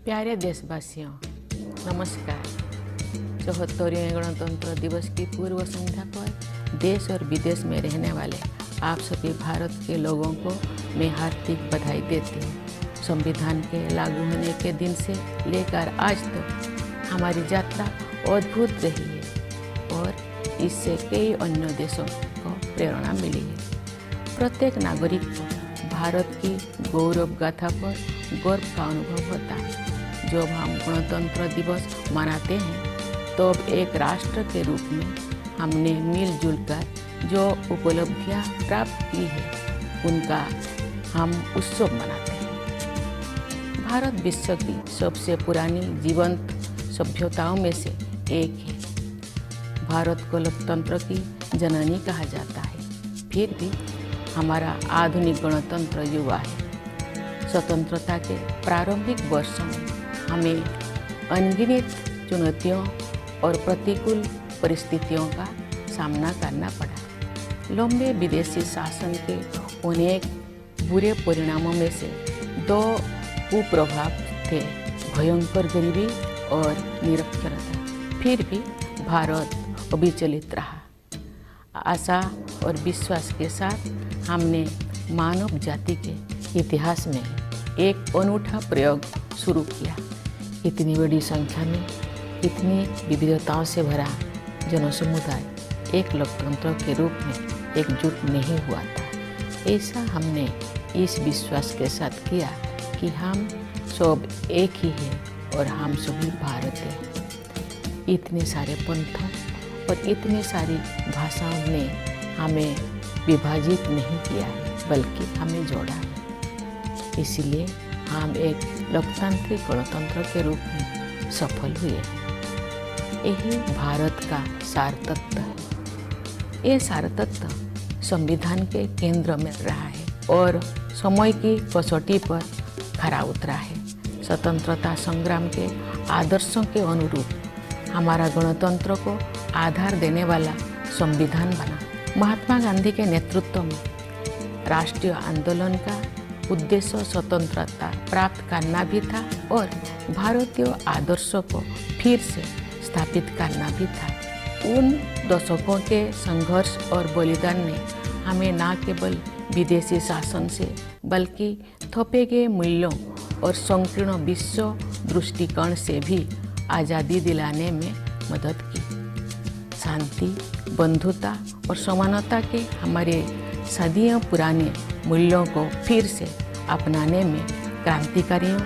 प्यारे देशवासियों, नमस्कार। 74वें गणतंत्र दिवस की पूर्व संध्या पर देश और विदेश में रहने वाले आप सभी भारत के लोगों को मैं हार्दिक बधाई देती हूँ। संविधान के लागू होने के दिन से लेकर आज तक हमारी यात्रा अद्भुत रही है और इससे कई अन्य देशों को प्रेरणा मिली है। प्रत्येक नागरिक को भारत की गौरव गाथा पर गर्व का अनुभव होता है। जब हम गणतंत्र दिवस मनाते हैं तो अब एक राष्ट्र के रूप में हमने मिलजुल कर जो उपलब्धियां प्राप्त की है उनका हम उत्सव मनाते हैं। भारत विश्व की सबसे पुरानी जीवंत सभ्यताओं में से एक है। भारत को लोकतंत्र की जननी कहा जाता है, फिर भी हमारा आधुनिक गणतंत्र युवा है। स्वतंत्रता के प्रारंभिक वर्षों में हमें अनगिनत चुनौतियों और प्रतिकूल परिस्थितियों का सामना करना पड़ा। लंबे विदेशी शासन के अनेक बुरे परिणामों में से दो कुप्रभाव थे, भयंकर गरीबी और निरक्षरता। फिर भी भारत अविचलित रहा। आशा और विश्वास के साथ हमने मानव जाति के इतिहास में एक अनूठा प्रयोग शुरू किया। इतनी बड़ी संख्या में इतनी विविधताओं से भरा जनसमुदाय एक लोकतंत्र के रूप में एकजुट नहीं हुआ था। ऐसा हमने इस विश्वास के साथ किया कि हम सब एक ही हैं और हम सभी भारत हैं। इतने सारे पंथों और इतनी सारी भाषाओं ने हमें विभाजित नहीं किया है, बल्कि हमें जोड़ा है। इसलिए हम एक लोकतांत्रिक गणतंत्र के रूप में सफल हुए हैं। यही भारत का सार तत्व है। ये सार तत्व संविधान के केंद्र में रहा है और समय की कसौटी पर खरा उतरा है। स्वतंत्रता संग्राम के आदर्शों के अनुरूप हमारा गणतंत्र को आधार देने वाला संविधान बना। महात्मा गांधी के नेतृत्व में राष्ट्रीय आंदोलन का उद्देश्य स्वतंत्रता प्राप्त करना भी था और भारतीय आदर्शों को फिर से स्थापित करना भी था। उन दशकों के संघर्ष और बलिदान ने हमें न केवल विदेशी शासन से बल्कि थोपे गए मूल्यों और संकीर्ण विश्व दृष्टिकोण से भी आज़ादी दिलाने में मदद की। शांति, बंधुता और समानता के हमारे सदियों पुराने मूल्यों को फिर से अपनाने में क्रांतिकारियों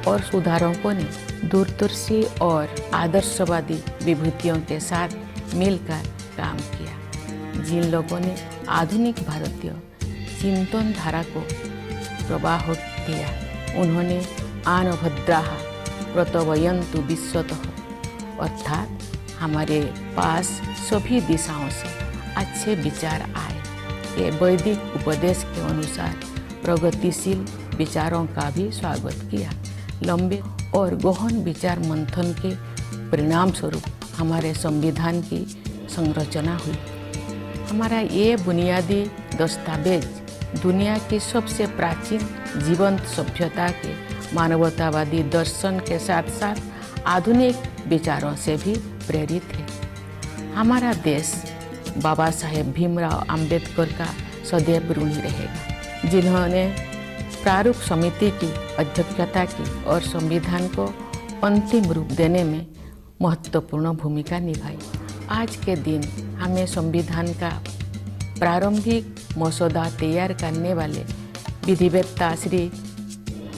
और सुधारकों ने दूरदर्शी और आदर्शवादी विभूतियों के साथ मिलकर काम किया। जिन लोगों ने आधुनिक भारतीय चिंतन धारा को प्रवाह किया, उन्होंने आन भद्राः प्रतवयन्तु विश्वतः, अर्थात हमारे पास सभी दिशाओं से अच्छे विचार आए। ये वैदिक उपदेश के अनुसार प्रगतिशील विचारों का भी स्वागत किया। लंबे और गहन विचार मंथन के परिणाम स्वरूप हमारे संविधान की संरचना हुई। हमारा ये बुनियादी दस्तावेज दुनिया की सबसे प्राचीन जीवंत सभ्यता के मानवतावादी दर्शन के साथ साथ आधुनिक विचारों से भी प्रेरित है। हमारा देश बाबा साहेब भीमराव अंबेडकर का सदैव ऋणी रहेगा, जिन्होंने प्रारूप समिति की अध्यक्षता की और संविधान को अंतिम रूप देने में महत्वपूर्ण भूमिका निभाई। आज के दिन हमें संविधान का प्रारंभिक मसौदा तैयार करने वाले विधिवेत्ता श्री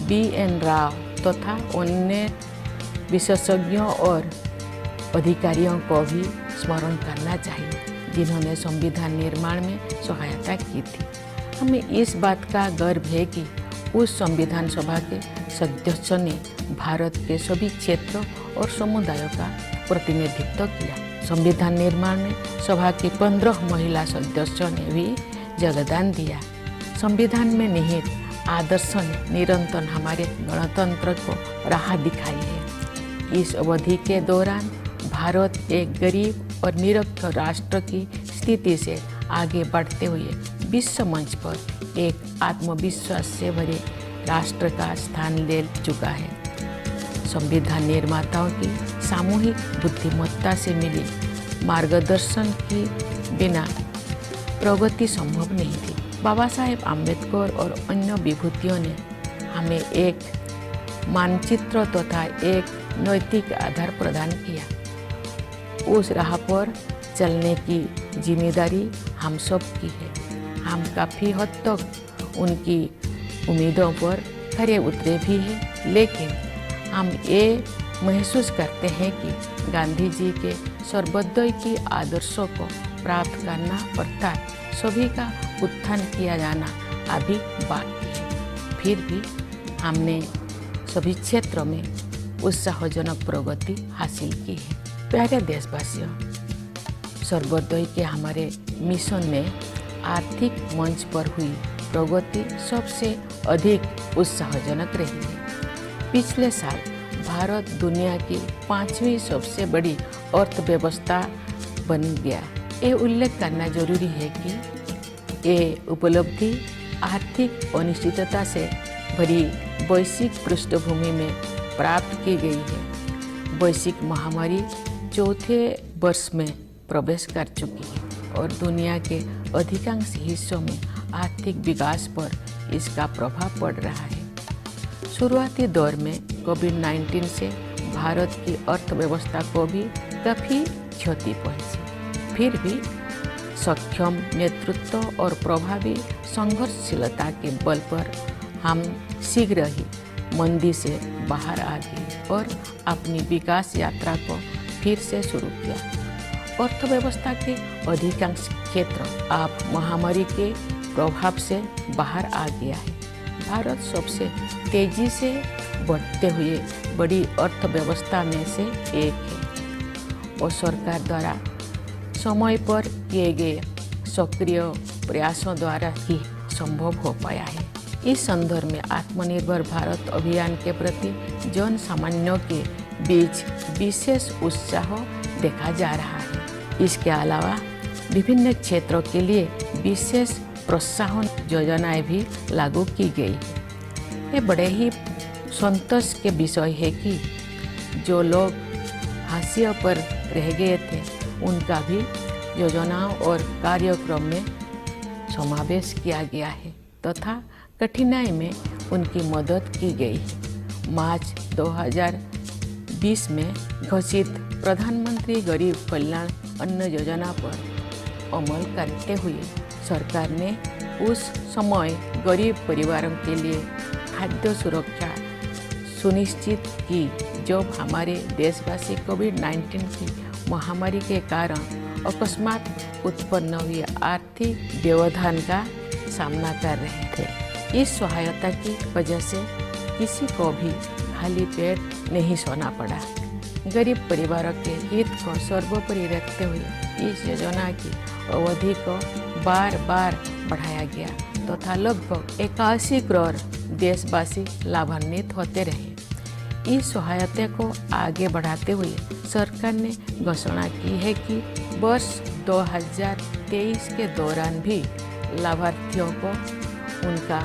BN राव तथा अन्य विशेषज्ञों और अधिकारियों को भी स्मरण करना चाहिए, जिन्होंने संविधान निर्माण में सहायता की थी। हमें इस बात का गर्व है कि उस संविधान सभा के सदस्यों ने भारत के सभी क्षेत्रों और समुदायों का प्रतिनिधित्व किया। संविधान निर्माण में सभा की 15 महिला सदस्यों ने भी योगदान दिया। संविधान में निहित आदर्शों ने निरंतर हमारे गणतंत्र को राह दिखाई है। इस अवधि के दौरान भारत एक गरीब और निरक्षर राष्ट्र की स्थिति से आगे बढ़ते हुए विश्व मंच पर एक आत्मविश्वास से भरे राष्ट्र का स्थान ले चुका है। संविधान निर्माताओं की सामूहिक बुद्धिमत्ता से मिली मार्गदर्शन की बिना प्रगति संभव नहीं थी। बाबा साहेब आम्बेडकर और अन्य विभूतियों ने हमें एक मानचित्र तथा एक नैतिक आधार प्रदान किया। उस राह पर चलने की जिम्मेदारी हम सब की है। हम काफ़ी हद तक उनकी उम्मीदों पर खरे उतरे भी हैं, लेकिन हम ये महसूस करते हैं कि गांधी जी के सर्वोदय की आदर्शों को प्राप्त करना अर्थात सभी का उत्थान किया जाना अभी बाकी है। फिर भी हमने सभी क्षेत्रों में उत्साहजनक प्रगति हासिल की है। प्यारे देशवासियों, सर्वोदय के हमारे मिशन में आर्थिक मंच पर हुई प्रगति सबसे अधिक उत्साहजनक रही है। पिछले साल भारत दुनिया की 5वीं सबसे बड़ी अर्थव्यवस्था बन गया। ये उल्लेख करना जरूरी है कि ये उपलब्धि आर्थिक अनिश्चितता से भरी वैश्विक पृष्ठभूमि में प्राप्त की गई है। वैश्विक महामारी चौथे वर्ष में प्रवेश कर चुकी है और दुनिया के अधिकांश हिस्सों में आर्थिक विकास पर इसका प्रभाव पड़ रहा है। शुरुआती दौर में कोविड-19 से भारत की अर्थव्यवस्था को भी काफ़ी क्षति पहुंची। फिर भी सक्षम नेतृत्व और प्रभावी संघर्षशीलता के बल पर हम शीघ्र ही मंदी से बाहर आ गए और अपनी विकास यात्रा को फिर से शुरू किया। अर्थव्यवस्था के अधिकांश क्षेत्र अब महामारी के प्रभाव से बाहर आ गया है। भारत सबसे तेजी से बढ़ते हुए बड़ी अर्थव्यवस्था में से एक है और सरकार द्वारा समय पर किए गए सक्रिय प्रयासों द्वारा ही संभव हो पाया है। इस संदर्भ में आत्मनिर्भर भारत अभियान के प्रति जन सामान्यों के बीच विशेष उत्साह देखा जा रहा है। इसके अलावा विभिन्न क्षेत्रों के लिए विशेष प्रोत्साहन योजनाएं भी लागू की गई है। ये बड़े ही संतोष के विषय है कि जो लोग हाशिए पर रह गए थे उनका भी योजनाओं और कार्यक्रम में समावेश किया गया है तथा कठिनाई में उनकी मदद की गई है। मार्च 2020 में घोषित प्रधानमंत्री गरीब कल्याण अन्न योजना पर अमल करते हुए सरकार ने उस समय गरीब परिवारों के लिए खाद्य सुरक्षा सुनिश्चित की जब हमारे देशवासी कोविड-19 की महामारी के कारण अकस्मात उत्पन्न हुए आर्थिक व्यवधान का सामना कर रहे थे। इस सहायता की वजह से किसी को भी खाली पेट नहीं सोना पड़ा। गरीब परिवारों के हित को सर्वोपरि रखते हुए इस योजना की अवधि को बार बार बढ़ाया गया तथा लगभग 81 करोड़ देशवासी लाभान्वित होते रहे। इस सहायता को आगे बढ़ाते हुए सरकार ने घोषणा की है कि वर्ष 2023 के दौरान भी लाभार्थियों को उनका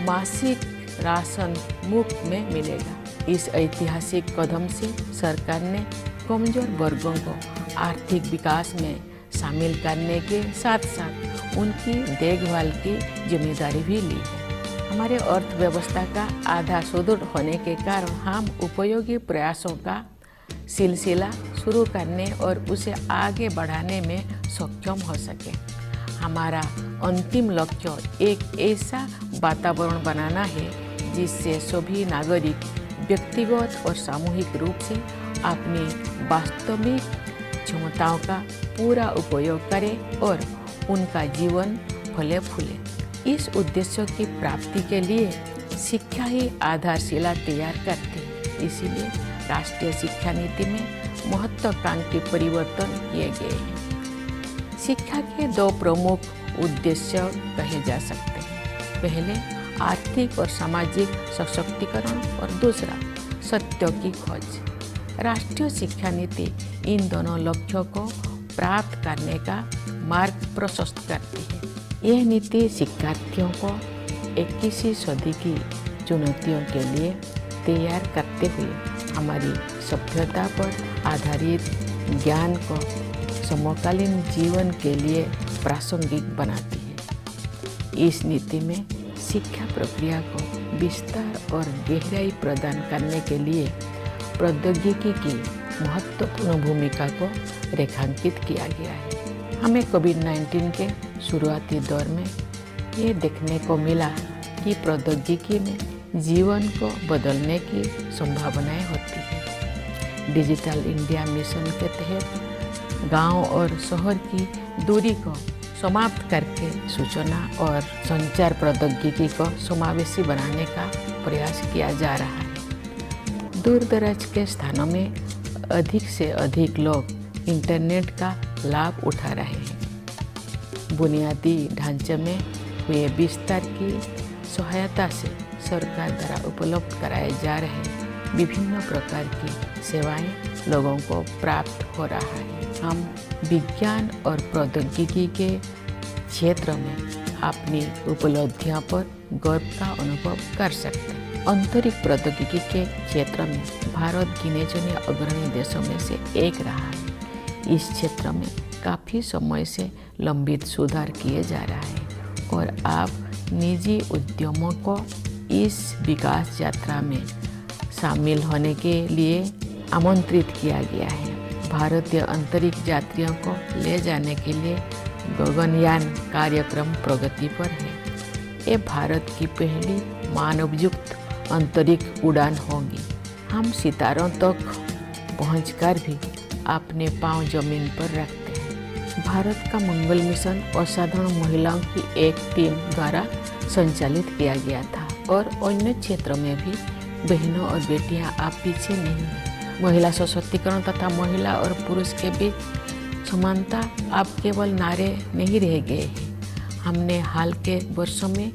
मासिक राशन मुफ्त में मिलेगा। इस ऐतिहासिक कदम से सरकार ने कमजोर वर्गों को आर्थिक विकास में शामिल करने के साथ साथ उनकी देखभाल की जिम्मेदारी भी ली है। हमारे अर्थव्यवस्था का आधा सुदृढ़ होने के कारण हम उपयोगी प्रयासों का सिलसिला शुरू करने और उसे आगे बढ़ाने में सक्षम हो सके। हमारा अंतिम लक्ष्य एक ऐसा वातावरण बनाना है जिससे सभी नागरिक व्यक्तिगत और सामूहिक रूप से अपनी वास्तविक क्षमताओं का पूरा उपयोग करें और उनका जीवन फले फूले। इस उद्देश्य की प्राप्ति के लिए शिक्षा ही आधारशिला तैयार करती है। इसीलिए राष्ट्रीय शिक्षा नीति में महत्वाकांक्षी परिवर्तन किए गए हैं। शिक्षा के दो प्रमुख उद्देश्य कहे जा सकते हैं। पहले आर्थिक और सामाजिक सशक्तिकरण और दूसरा सत्य की खोज। राष्ट्रीय शिक्षा नीति इन दोनों लक्ष्यों को प्राप्त करने का मार्ग प्रशस्त करती है। यह नीति शिक्षार्थियों को 21वीं सदी की चुनौतियों के लिए तैयार करते हुए हमारी सभ्यता पर आधारित ज्ञान को समकालीन जीवन के लिए प्रासंगिक बनाती है। इस नीति में शिक्षा प्रक्रिया को विस्तार और गहराई प्रदान करने के लिए प्रौद्योगिकी की महत्वपूर्ण भूमिका को रेखांकित किया गया है। हमें कोविड-19 के शुरुआती दौर में ये देखने को मिला कि प्रौद्योगिकी में जीवन को बदलने की संभावनाएं होती हैं। डिजिटल इंडिया मिशन के तहत गांव और शहर की दूरी को समाप्त करके सूचना और संचार प्रौद्योगिकी को समावेशी बनाने का प्रयास किया जा रहा है। दूर दराज के स्थानों में अधिक से अधिक लोग इंटरनेट का लाभ उठा रहे हैं। बुनियादी ढांचे में हुए विस्तार की सहायता से सरकार द्वारा उपलब्ध कराए जा रहे विभिन्न प्रकार की सेवाएं लोगों को प्राप्त हो रहा है। हम विज्ञान और प्रौद्योगिकी के क्षेत्र में अपनी उपलब्धियों पर गर्व का अनुभव कर सकते हैं। अंतरिक्ष प्रौद्योगिकी के क्षेत्र में भारत गिने चुने अग्रणी देशों में से एक रहा है। इस क्षेत्र में काफ़ी समय से लंबित सुधार किए जा रहा है और अब निजी उद्यमों को इस विकास यात्रा में शामिल होने के लिए आमंत्रित किया गया है। भारतीय अंतरिक्ष यात्रियों को ले जाने के लिए गगनयान कार्यक्रम प्रगति पर है। ये भारत की पहली मानवयुक्त अंतरिक्ष उड़ान होगी। हम सितारों तक पहुंचकर भी अपने पांव जमीन पर रखते हैं। भारत का मंगल मिशन असाधारण महिलाओं की एक टीम द्वारा संचालित किया गया था और अन्य क्षेत्रों में भी बहनों और बेटियां आप पीछे नहीं हैं। महिला सशक्तिकरण तथा महिला और पुरुष के बीच समानता अब केवल नारे नहीं रह गए हैं। हमने हाल के वर्षों में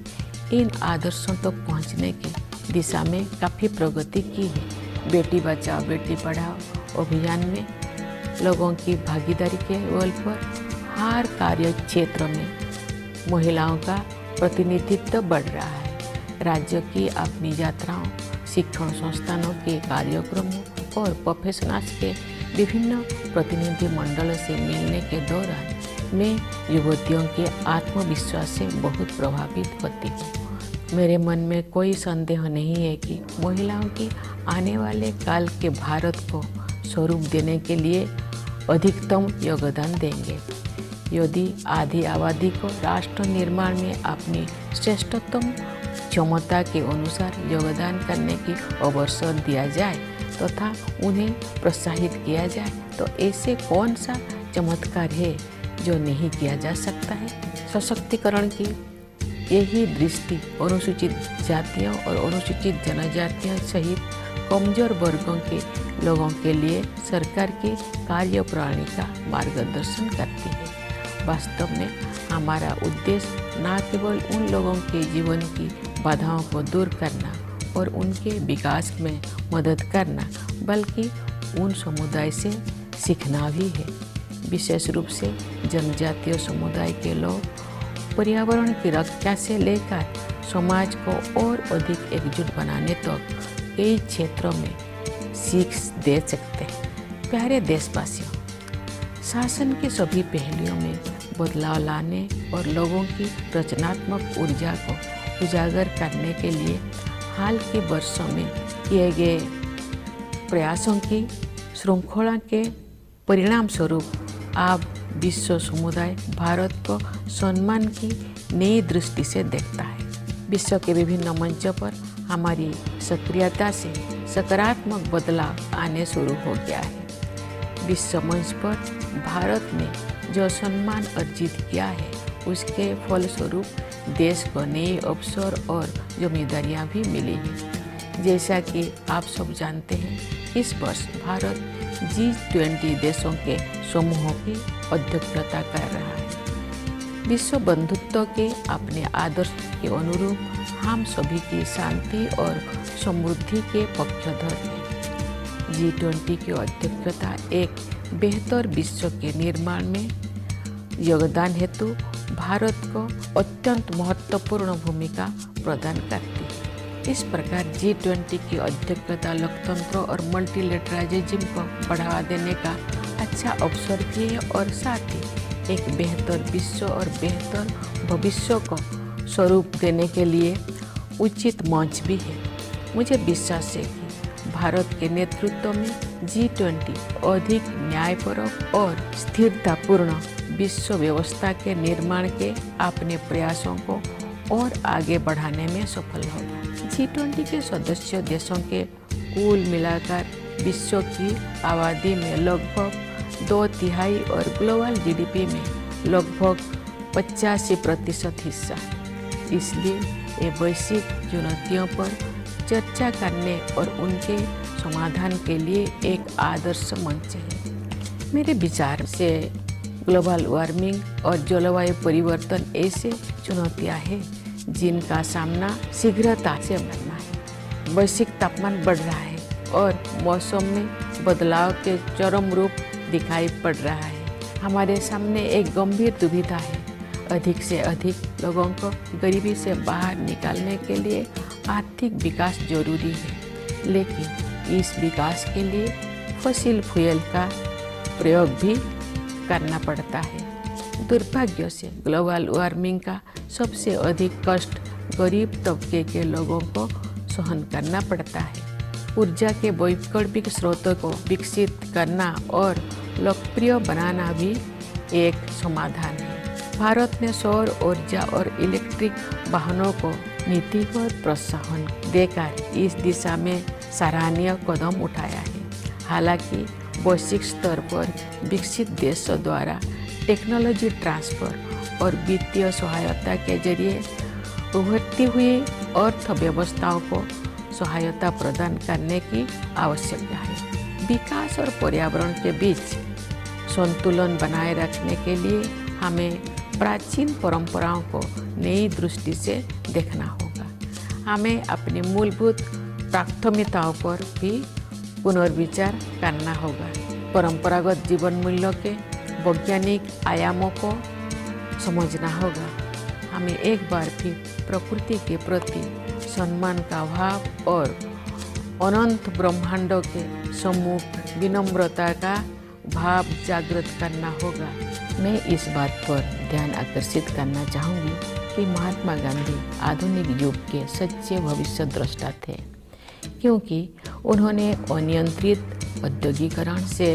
इन आदर्शों तक पहुंचने की दिशा में काफ़ी प्रगति की है। बेटी बचाओ बेटी पढ़ाओ अभियान में लोगों की भागीदारी के बल पर हर कार्य क्षेत्र में महिलाओं का प्रतिनिधित्व बढ़ रहा है। राज्य की अपनी यात्राओं, शिक्षण संस्थानों के कार्यक्रमों और प्रोफेशनल्स के विभिन्न प्रतिनिधि मंडलों से मिलने के दौरान मैं युवतियों के आत्मविश्वास से बहुत प्रभावित होती हूँ। मेरे मन में कोई संदेह नहीं है कि महिलाओं की आने वाले काल के भारत को स्वरूप देने के लिए अधिकतम योगदान देंगे। यदि आधी आबादी को राष्ट्र निर्माण में अपनी श्रेष्ठतम क्षमता के अनुसार योगदान करने की अवसर दिया जाए तथा उन्हें प्रोत्साहित किया जाए तो ऐसे कौन सा चमत्कार है जो नहीं किया जा सकता है। सशक्तिकरण की यही दृष्टि अनुसूचित जातियों और अनुसूचित जनजातियों सहित कमजोर वर्गों के लोगों के लिए सरकार की कार्यप्रणाली का मार्गदर्शन करती है। वास्तव में हमारा उद्देश्य न केवल उन लोगों के जीवन की बाधाओं को दूर करना और उनके विकास में मदद करना बल्कि उन समुदाय से सीखना भी है। विशेष रूप से जनजातीय समुदाय के लोग पर्यावरण की रक्षा से लेकर समाज को और अधिक एकजुट बनाने तक कई क्षेत्रों में सीख दे सकते हैं। प्यारे देशवासियों, शासन के सभी पहलुओं में बदलाव लाने और लोगों की रचनात्मक ऊर्जा को उजागर करने के लिए हाल के वर्षों में किए गए प्रयासों की श्रृंखला के परिणाम स्वरूप अब विश्व समुदाय भारत को सम्मान की नई दृष्टि से देखता है। विश्व के विभिन्न मंचों पर हमारी सक्रियता से सकारात्मक बदलाव आने शुरू हो गया है। विश्व मंच पर भारत ने जो सम्मान अर्जित किया है उसके फलस्वरूप देश को नए अवसर और जिम्मेदारियां भी मिली हैं। जैसा कि आप सब जानते हैं, इस वर्ष भारत G20 देशों के समूह की अध्यक्षता कर रहा है। विश्व बंधुत्व के अपने आदर्श के अनुरूप हम सभी की शांति और समृद्धि के पक्षधर हैं। G20 की अध्यक्षता एक बेहतर विश्व के निर्माण में योगदान हेतु भारत को अत्यंत महत्वपूर्ण भूमिका प्रदान करती है। इस प्रकार G20 की अध्यक्षता लोकतंत्र और मल्टीलेटरलिज्म को बढ़ावा देने का अच्छा अवसर भी है और साथ ही एक बेहतर विश्व और बेहतर भविष्य को स्वरूप देने के लिए उचित मंच भी है। मुझे विश्वास है कि भारत के नेतृत्व में G20 अधिक न्यायपरक और स्थिरतापूर्ण विश्व व्यवस्था के निर्माण के अपने प्रयासों को और आगे बढ़ाने में सफल होगा। G20 के सदस्य देशों के कुल मिलाकर विश्व की आबादी में लगभग 2/3 और ग्लोबल GDP में लगभग 85% हिस्सा। इसलिए ये वैश्विक चुनौतियों पर चर्चा करने और उनके समाधान के लिए एक आदर्श मंच है। मेरे विचार से ग्लोबल वार्मिंग और जलवायु परिवर्तन ऐसे चुनौतियां हैं जिनका सामना शीघ्रता से करना है। वैश्विक तापमान बढ़ रहा है और मौसम में बदलाव के चरम रूप दिखाई पड़ रहा है। हमारे सामने एक गंभीर दुविधा है। अधिक से अधिक लोगों को गरीबी से बाहर निकालने के लिए आर्थिक विकास जरूरी है, लेकिन इस विकास के लिए फॉसिल फ्यूल का प्रयोग भी करना पड़ता है। दुर्भाग्य से ग्लोबल वार्मिंग का सबसे अधिक कष्ट गरीब तबके के लोगों को सहन करना पड़ता है। ऊर्जा के वैकल्पिक स्रोतों को विकसित करना और लोकप्रिय बनाना भी एक समाधान है। भारत ने सौर ऊर्जा और इलेक्ट्रिक वाहनों को नीतिगत प्रोत्साहन देकर इस दिशा में सराहनीय कदम उठाया है। हालांकि वैश्विक स्तर पर विकसित देशों द्वारा टेक्नोलॉजी ट्रांसफर और वित्तीय सहायता के जरिए उभरती हुई अर्थव्यवस्थाओं को सहायता प्रदान करने की आवश्यकता है। विकास और पर्यावरण के बीच संतुलन बनाए रखने के लिए हमें प्राचीन परंपराओं को नई दृष्टि से देखना होगा। हमें अपनी मूलभूत प्राथमिकताओं पर भी पुनर्विचार करना होगा। परंपरागत जीवन मूल्यों के वैज्ञानिक आयामों को समझना होगा। हमें एक बार फिर प्रकृति के प्रति सम्मान का भाव और अनंत ब्रह्मांडों के सम्मुख विनम्रता का भाव जागृत करना होगा। मैं इस बात पर ध्यान आकर्षित करना चाहूँगी कि महात्मा गांधी आधुनिक युग के सच्चे भविष्य द्रष्टा थे, क्योंकि उन्होंने अनियंत्रित औद्योगिकरण से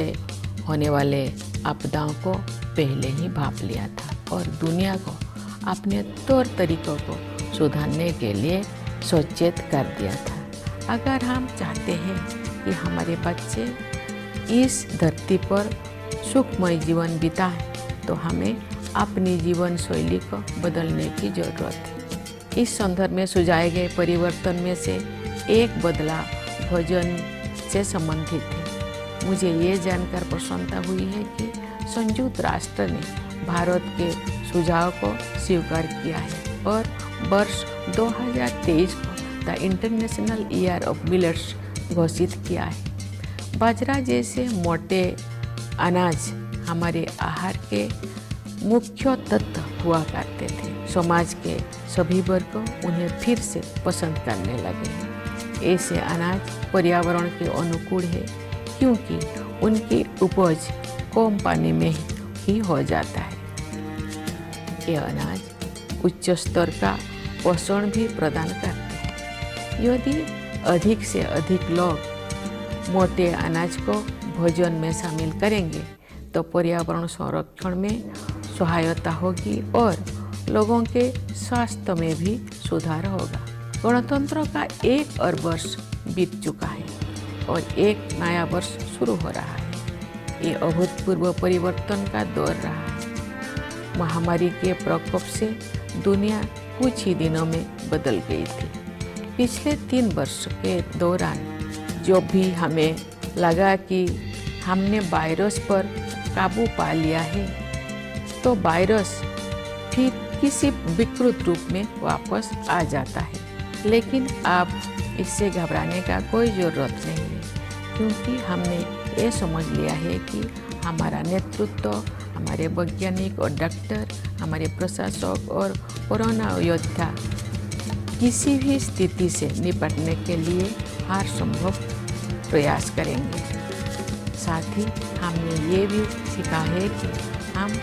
होने वाले आपदाओं को पहले ही भांप लिया था और दुनिया को अपने तौर तरीकों को सुधारने के लिए सचेत कर दिया था। अगर हम चाहते हैं कि हमारे बच्चे इस धरती पर सुखमय जीवन बिताएं, तो हमें अपनी जीवन शैली को बदलने की जरूरत है। इस संदर्भ में सुझाए गए परिवर्तन में से एक बदलाव भोजन से संबंधित है। मुझे ये जानकर प्रसन्नता हुई है कि संयुक्त राष्ट्र ने भारत के सुझाव को स्वीकार किया है और वर्ष 2023 को the international year of millets घोषित किया है। बाजरा जैसे मोटे अनाज हमारे आहार के मुख्य तत्व हुआ करते थे। समाज के सभी वर्ग उन्हें फिर से पसंद करने लगे हैं। ऐसे अनाज पर्यावरण के अनुकूल है, क्योंकि उनकी उपज कम पानी में ही हो जाता है। ये अनाज उच्च स्तर का पोषण भी प्रदान करते हैं। यदि अधिक से अधिक लोग मोटे अनाज को भोजन में शामिल करेंगे तो पर्यावरण संरक्षण में सहायता होगी और लोगों के स्वास्थ्य में भी सुधार होगा। गणतंत्र का 1 और वर्ष बीत चुका है और एक नया वर्ष शुरू हो रहा है। ये अभूतपूर्व परिवर्तन का दौर रहा है। महामारी के प्रकोप से दुनिया कुछ ही दिनों में बदल गई थी। पिछले 3 वर्ष के दौरान जो भी हमें लगा कि हमने वायरस पर काबू पा लिया है, तो वायरस फिर किसी विकृत रूप में वापस आ जाता है। लेकिन अब इससे घबराने का कोई ज़रूरत नहीं है, क्योंकि हमने ये समझ लिया है कि हमारा नेतृत्व, हमारे वैज्ञानिक और डॉक्टर, हमारे प्रशासक और कोरोना योद्धा किसी भी स्थिति से निपटने के लिए हर संभव प्रयास करेंगे। साथ ही हमने ये भी सीखा है कि हम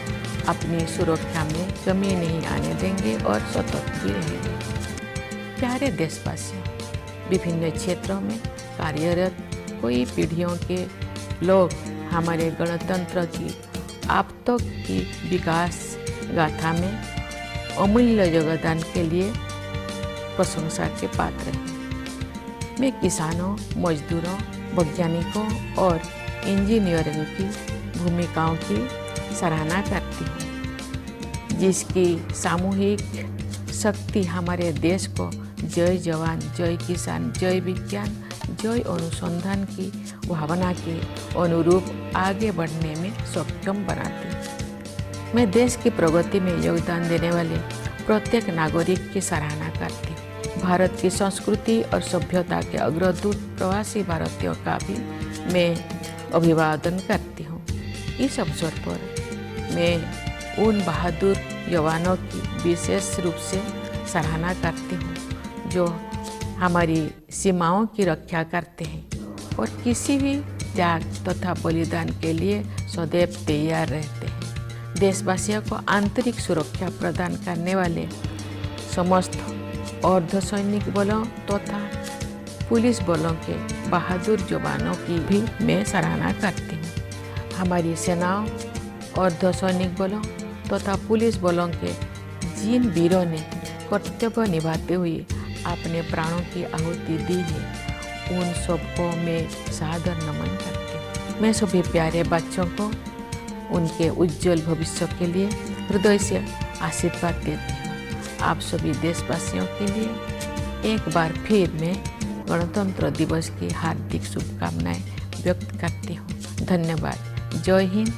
अपनी सुरक्षा में कमी नहीं आने देंगे और सतर्क भी रहेंगे। प्यारे देशवासियों, विभिन्न क्षेत्रों में कार्यरत कई पीढ़ियों के लोग हमारे गणतंत्र की अब तक की विकास गाथा में अमूल्य योगदान के लिए प्रशंसा के पात्र हैं। मैं किसानों, मजदूरों, वैज्ञानिकों और इंजीनियरों की भूमिकाओं की सराहना करती हूँ, जिसकी सामूहिक शक्ति हमारे देश को जय जवान, जय किसान, जय विज्ञान, जय अनुसंधान की भावना के अनुरूप आगे बढ़ने में सक्षम बनाती है। मैं देश की प्रगति में योगदान देने वाले प्रत्येक नागरिक की सराहना करती हूँ। भारत की संस्कृति और सभ्यता के अग्रदूत प्रवासी भारतीयों का भी मैं अभिवादन करती हूँ। इस अवसर पर मैं उन बहादुर जवानों की विशेष रूप से सराहना करती हूँ जो हमारी सीमाओं की रक्षा करते हैं और किसी भी त्याग तथा बलिदान के लिए सदैव तैयार रहते हैं। देशवासियों को आंतरिक सुरक्षा प्रदान करने वाले समस्त अर्धसैनिक बलों तथा पुलिस बलों के बहादुर जवानों की भी मैं सराहना करती हूँ। हमारी सेनाओं, अर्धसैनिक बलों तथा पुलिस बलों के जिन वीरों ने कर्तव्य निभाते हुए अपने प्राणों की आहुति दी है, उन सबको मैं सादर नमन करती हूँ। मैं सभी प्यारे बच्चों को उनके उज्जवल भविष्य के लिए हृदय से आशीर्वाद देती हूँ। आप सभी देशवासियों के लिए एक बार फिर मैं गणतंत्र दिवस की हार्दिक शुभकामनाएं व्यक्त करती हूँ। धन्यवाद। जय हिंद,